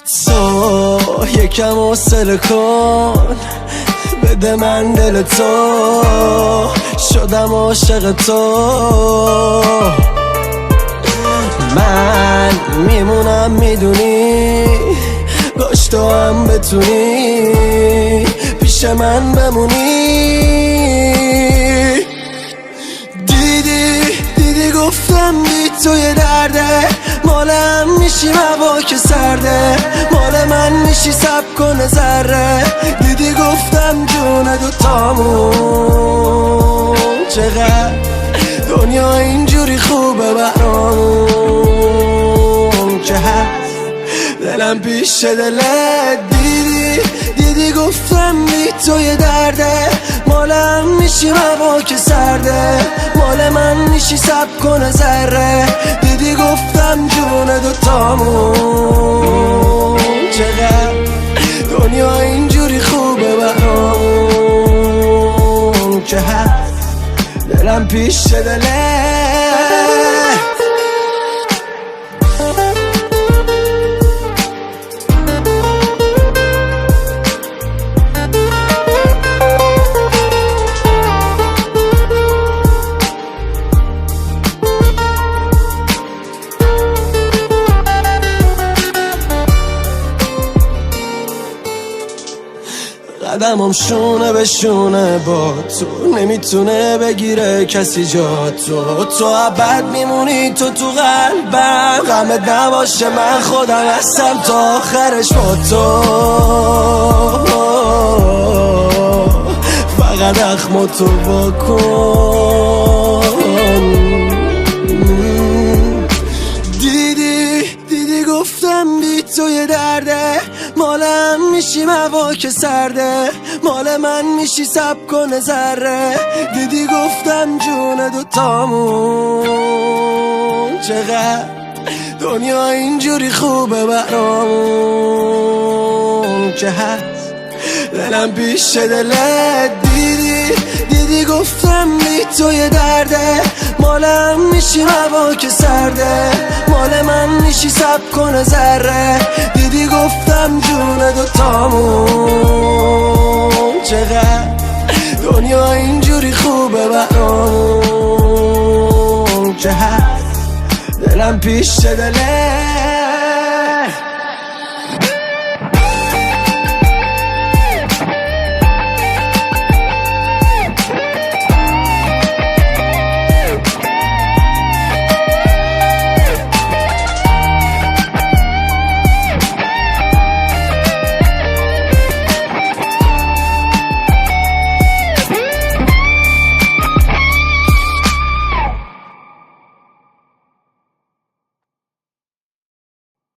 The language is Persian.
تو یکم حوصله کن، بده من دل تو، شدم عاشق تو. من میمونم میدونی، کاش تو هم بتونی پیش من بمونی. دیدی گفتم بی تو یه درده، مال هم میشی هوا که سرده، مال من میشی سب کنه ذره. دیدی گفتم جون دوتامون چقدر دنیا اینجوری خوبه برام که هست دلم پیش دلت. دیدی گفتم بی تو یه درده، مالم میشی هوا که سرده، مال من میشی سب کنه ذره. دیدی گفتم جون دوتامون چقدر دنیا اینجوری خوبه برام که هست دلم پیش دلت. قدمم شونه به شونه با تو، نمیتونه بگیره کسی جا تو ابد میمونی تو قلبم. غمت نباشه من خودم هستم تا آخرش با تو، فقط اخم تو بکن. دیدی گفتم بی تو یه درده، مالم میشی هوا که سرده، مال من میشی سب کنه ذره. دیدی گفتم جون دوتامون چقدر دنیا اینجوری خوبه برام که هست دلم پیش دلت. دیدی گفتم بی تو یه درده، مالم میشی هوا که سرده، مال من میشی سب کنه ذره. دیدی گفتم جون دوتامون چقدر دنیا اینجوری خوبه برام که هست دلم پیش دلت.